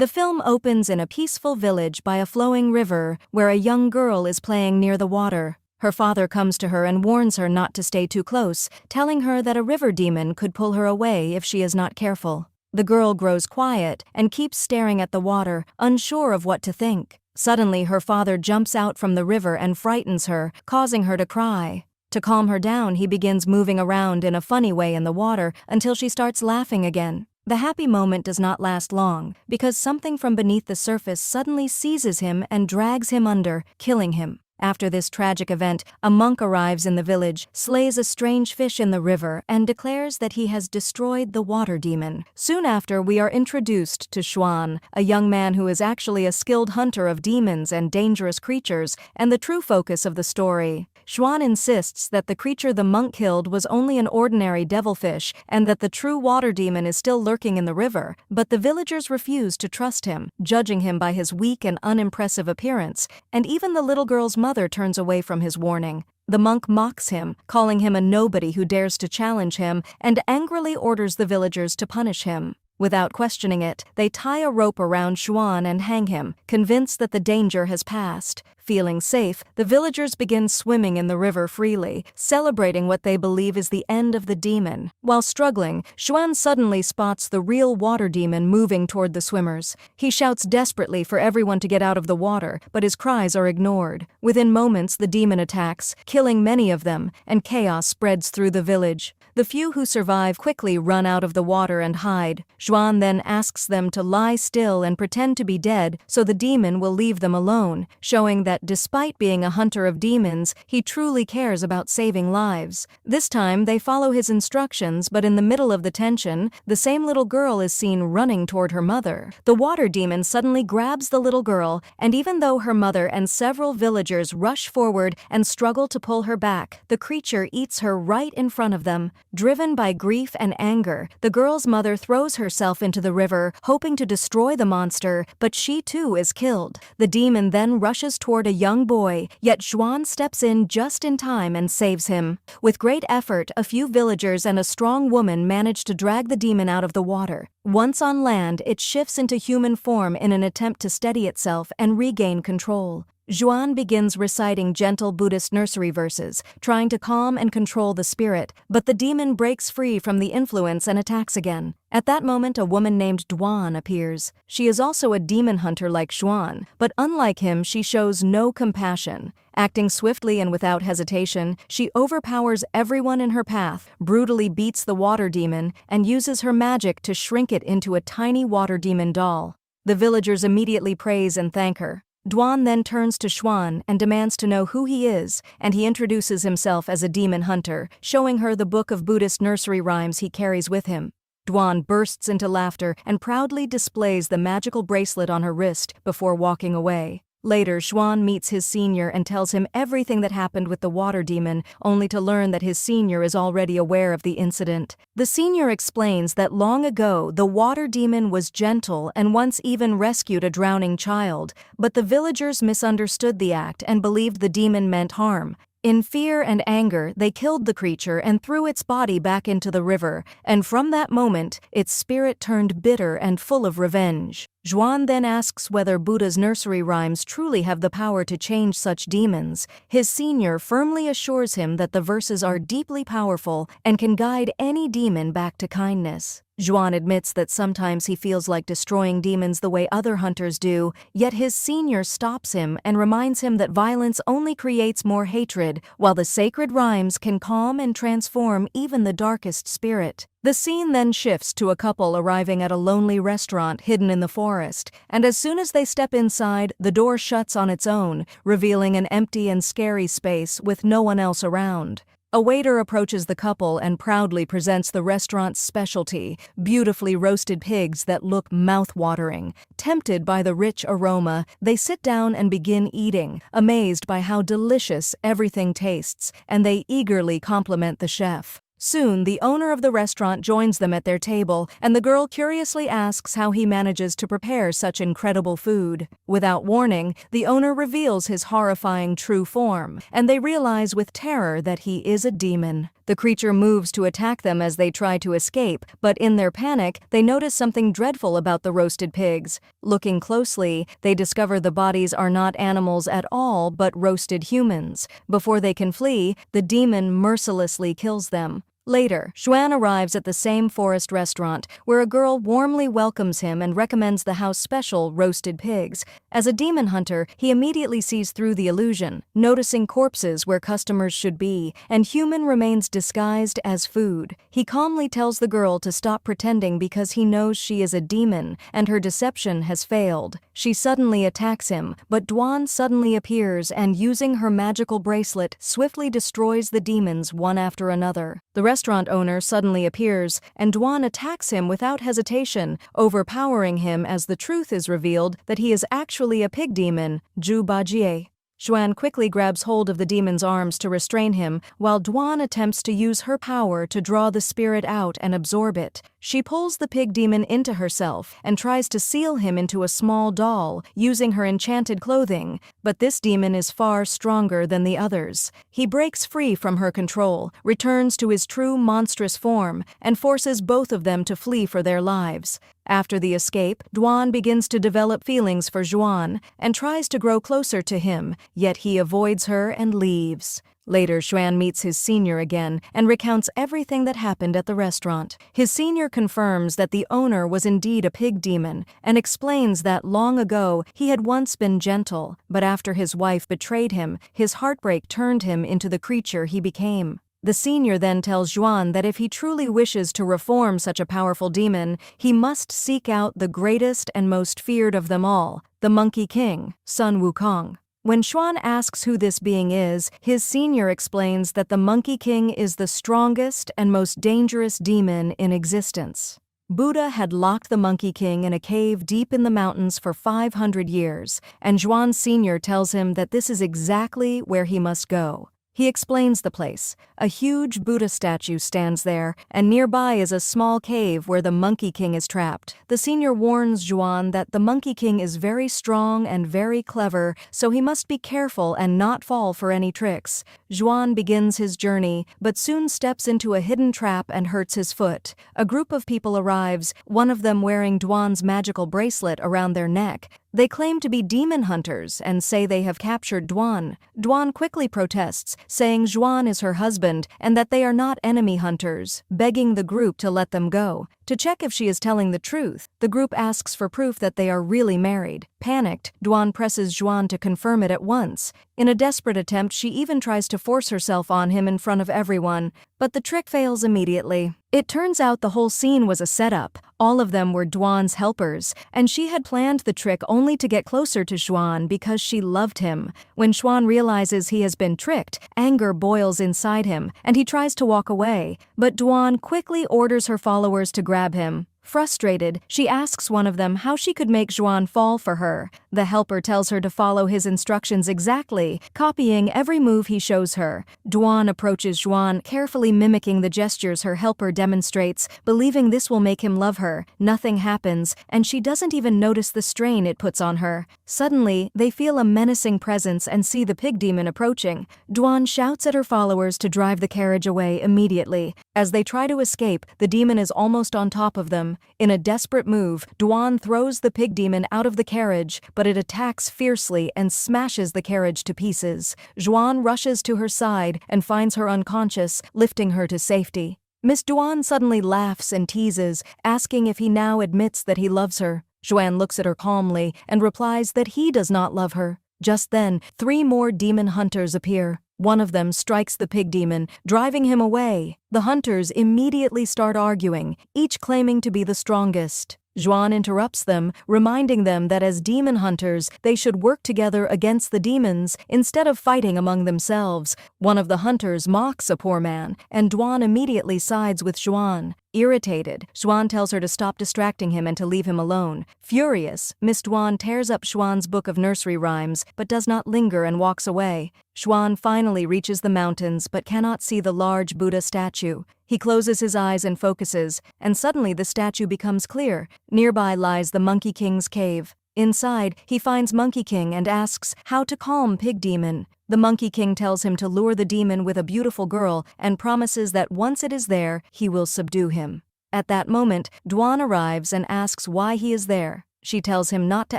The film opens in a peaceful village by a flowing river where a young girl is playing near the water. Her father comes to her and warns her not to stay too close, telling her that a river demon could pull her away if she is not careful. The girl grows quiet and keeps staring at the water, unsure of what to think. Suddenly, her father jumps out from the river and frightens her, causing her to cry. To calm her down, he begins moving around in a funny way in the water until she starts laughing again. The happy moment does not last long, because something from beneath the surface suddenly seizes him and drags him under, killing him. After this tragic event, a monk arrives in the village, slays a strange fish in the river, and declares that he has destroyed the water demon. Soon after, we are introduced to Xuan, a young man who is actually a skilled hunter of demons and dangerous creatures, and the true focus of the story. Xuan insists that the creature the monk killed was only an ordinary devilfish and that the true water demon is still lurking in the river, but the villagers refuse to trust him, judging him by his weak and unimpressive appearance, and even the little girl's mother turns away from his warning. The monk mocks him, calling him a nobody who dares to challenge him, and angrily orders the villagers to punish him. Without questioning it, they tie a rope around Xuan and hang him, convinced that the danger has passed. Feeling safe, the villagers begin swimming in the river freely, celebrating what they believe is the end of the demon. While struggling, Xuan suddenly spots the real water demon moving toward the swimmers. He shouts desperately for everyone to get out of the water, but his cries are ignored. Within moments, the demon attacks, killing many of them, and chaos spreads through the village. The few who survive quickly run out of the water and hide. Xuan then asks them to lie still and pretend to be dead so the demon will leave them alone, showing that despite being a hunter of demons, he truly cares about saving lives. This time, they follow his instructions, but in the middle of the tension, the same little girl is seen running toward her mother. The water demon suddenly grabs the little girl, and even though her mother and several villagers rush forward and struggle to pull her back, the creature eats her right in front of them. Driven by grief and anger, the girl's mother throws herself into the river, hoping to destroy the monster, but she too is killed. The demon then rushes toward a young boy, yet Xuan steps in just in time and saves him. With great effort, a few villagers and a strong woman manage to drag the demon out of the water. Once on land, it shifts into human form in an attempt to steady itself and regain control. Xuan begins reciting gentle Buddhist nursery verses, trying to calm and control the spirit, but the demon breaks free from the influence and attacks again. At that moment, a woman named Duan appears. She is also a demon hunter like Xuan, but unlike him, she shows no compassion. Acting swiftly and without hesitation, she overpowers everyone in her path, brutally beats the water demon, and uses her magic to shrink it into a tiny water demon doll. The villagers immediately praise and thank her. Duan then turns to Xuan and demands to know who he is, and he introduces himself as a demon hunter, showing her the book of Buddhist nursery rhymes he carries with him. Duan bursts into laughter and proudly displays the magical bracelet on her wrist before walking away. Later, Xuan meets his senior and tells him everything that happened with the water demon, only to learn that his senior is already aware of the incident. The senior explains that long ago, the water demon was gentle and once even rescued a drowning child, but the villagers misunderstood the act and believed the demon meant harm. In fear and anger, they killed the creature and threw its body back into the river, and from that moment, its spirit turned bitter and full of revenge. Xuan then asks whether Buddha's nursery rhymes truly have the power to change such demons. His senior firmly assures him that the verses are deeply powerful and can guide any demon back to kindness. Xuan admits that sometimes he feels like destroying demons the way other hunters do, yet his senior stops him and reminds him that violence only creates more hatred, while the sacred rhymes can calm and transform even the darkest spirit. The scene then shifts to a couple arriving at a lonely restaurant hidden in the forest, and as soon as they step inside, the door shuts on its own, revealing an empty and scary space with no one else around. A waiter approaches the couple and proudly presents the restaurant's specialty, beautifully roasted pigs that look mouth-watering. Tempted by the rich aroma, they sit down and begin eating, amazed by how delicious everything tastes, and they eagerly compliment the chef. Soon, the owner of the restaurant joins them at their table, and the girl curiously asks how he manages to prepare such incredible food. Without warning, the owner reveals his horrifying true form, and they realize with terror that he is a demon. The creature moves to attack them as they try to escape, but in their panic, they notice something dreadful about the roasted pigs. Looking closely, they discover the bodies are not animals at all but roasted humans. Before they can flee, the demon mercilessly kills them. Later, Xuan arrives at the same forest restaurant, where a girl warmly welcomes him and recommends the house special roasted pigs. As a demon hunter, he immediately sees through the illusion, noticing corpses where customers should be, and human remains disguised as food. He calmly tells the girl to stop pretending because he knows she is a demon, and her deception has failed. She suddenly attacks him, but Duan suddenly appears and, using her magical bracelet, swiftly destroys the demons one after another. The restaurant owner suddenly appears, and Duan attacks him without hesitation, overpowering him as the truth is revealed that he is actually a pig demon, Zhu Bajie. Xuan quickly grabs hold of the demon's arms to restrain him, while Duan attempts to use her power to draw the spirit out and absorb it. She pulls the pig demon into herself and tries to seal him into a small doll, using her enchanted clothing, but this demon is far stronger than the others. He breaks free from her control, returns to his true monstrous form, and forces both of them to flee for their lives. After the escape, Duan begins to develop feelings for Xuan and tries to grow closer to him, yet he avoids her and leaves. Later, Xuan meets his senior again and recounts everything that happened at the restaurant. His senior confirms that the owner was indeed a pig demon and explains that long ago he had once been gentle, but after his wife betrayed him, his heartbreak turned him into the creature he became. The senior then tells Xuan that if he truly wishes to reform such a powerful demon, he must seek out the greatest and most feared of them all, the Monkey King, Sun Wukong. When Xuan asks who this being is, his senior explains that the Monkey King is the strongest and most dangerous demon in existence. Buddha had locked the Monkey King in a cave deep in the mountains for 500 years, and Xuan's senior tells him that this is exactly where he must go. He explains the place. A huge Buddha statue stands there, and nearby is a small cave where the Monkey King is trapped. The senior warns Xuan that the Monkey King is very strong and very clever, so he must be careful and not fall for any tricks. Xuan begins his journey, but soon steps into a hidden trap and hurts his foot. A group of people arrives, one of them wearing Duan's magical bracelet around their neck. They claim to be demon hunters and say they have captured Duan. Duan quickly protests, saying Xuan is her husband and that they are not enemy hunters, begging the group to let them go. To check if she is telling the truth, the group asks for proof that they are really married. Panicked, Duan presses Xuan to confirm it at once. In a desperate attempt, she even tries to force herself on him in front of everyone, but the trick fails immediately. It turns out the whole scene was a setup. All of them were Duan's helpers, and she had planned the trick only to get closer to Xuan because she loved him. When Xuan realizes he has been tricked, anger boils inside him, and he tries to walk away, but Duan quickly orders her followers to grab him. Frustrated, she asks one of them how she could make Xuan fall for her. The helper tells her to follow his instructions exactly, copying every move he shows her. Duan approaches Xuan, carefully mimicking the gestures her helper demonstrates, believing this will make him love her. Nothing happens, and she doesn't even notice the strain it puts on her. Suddenly, they feel a menacing presence and see the pig demon approaching. Duan shouts at her followers to drive the carriage away immediately. As they try to escape, the demon is almost on top of them. In a desperate move, Duan throws the pig demon out of the carriage, but it attacks fiercely and smashes the carriage to pieces. Xuan rushes to her side and finds her unconscious, lifting her to safety. Miss Duan suddenly laughs and teases, asking if he now admits that he loves her. Xuan looks at her calmly and replies that he does not love her. Just then, 3 more demon hunters appear. One of them strikes the pig demon, driving him away. The hunters immediately start arguing, each claiming to be the strongest. Xuan interrupts them, reminding them that as demon hunters, they should work together against the demons instead of fighting among themselves. One of the hunters mocks a poor man, and Duan immediately sides with Xuan. Irritated, Xuan tells her to stop distracting him and to leave him alone. Furious, Miss Duan tears up Xuan's book of nursery rhymes, but does not linger and walks away. Xuan finally reaches the mountains but cannot see the large Buddha statue. He closes his eyes and focuses, and suddenly the statue becomes clear. Nearby lies the Monkey King's cave. Inside, he finds Monkey King and asks how to calm Pig Demon. The Monkey King tells him to lure the demon with a beautiful girl and promises that once it is there, he will subdue him. At that moment, Dwan arrives and asks why he is there. She tells him not to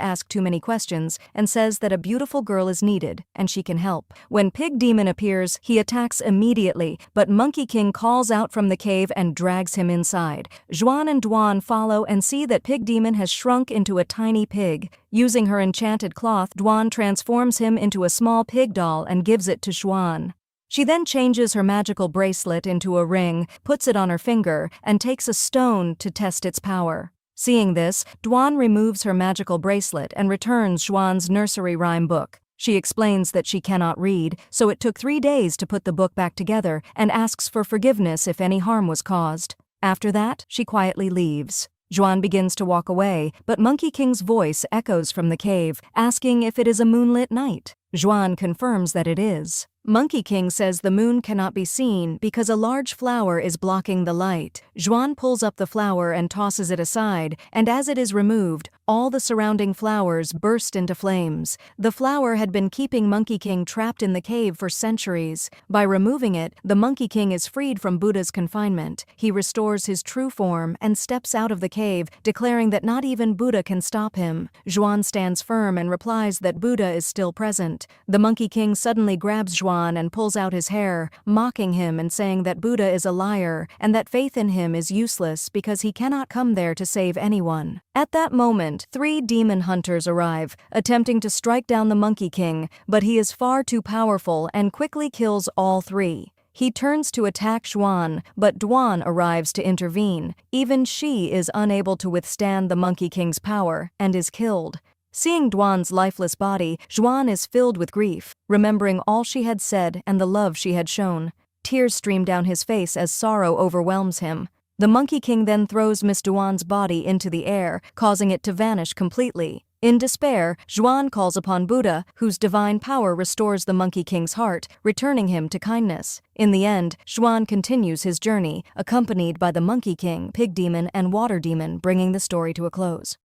ask too many questions and says that a beautiful girl is needed and she can help. When Pig Demon appears, he attacks immediately, but Monkey King calls out from the cave and drags him inside. Juan and Dwan follow and see that Pig Demon has shrunk into a tiny pig. Using her enchanted cloth, Dwan transforms him into a small pig doll and gives it to Juan. She then changes her magical bracelet into a ring, puts it on her finger, and takes a stone to test its power. Seeing this, Dwan removes her magical bracelet and returns Juan's nursery rhyme book. She explains that she cannot read, so it took 3 days to put the book back together, and asks for forgiveness if any harm was caused. After that, she quietly leaves. Juan begins to walk away, but Monkey King's voice echoes from the cave, asking if it is a moonlit night. Juan confirms that it is. Monkey King says the moon cannot be seen because a large flower is blocking the light. Juan pulls up the flower and tosses it aside, and as it is removed, all the surrounding flowers burst into flames. The flower had been keeping Monkey King trapped in the cave for centuries. By removing it, the Monkey King is freed from Buddha's confinement. He restores his true form and steps out of the cave, declaring that not even Buddha can stop him. Juan stands firm and replies that Buddha is still present. The Monkey King suddenly grabs Juan and pulls out his hair, mocking him and saying that Buddha is a liar and that faith in him is useless because he cannot come there to save anyone. At that moment, 3 demon hunters arrive, attempting to strike down the Monkey King, but he is far too powerful and quickly kills all 3. He turns to attack Juan, but Dwan arrives to intervene. Even she is unable to withstand the Monkey King's power and is killed. Seeing Dwan's lifeless body, Juan is filled with grief, remembering all she had said and the love she had shown. Tears stream down his face as sorrow overwhelms him. The Monkey King then throws Miss Dwan's body into the air, causing it to vanish completely. In despair, Juan calls upon Buddha, whose divine power restores the Monkey King's heart, returning him to kindness. In the end, Juan continues his journey, accompanied by the Monkey King, Pig Demon, and Water Demon, bringing the story to a close.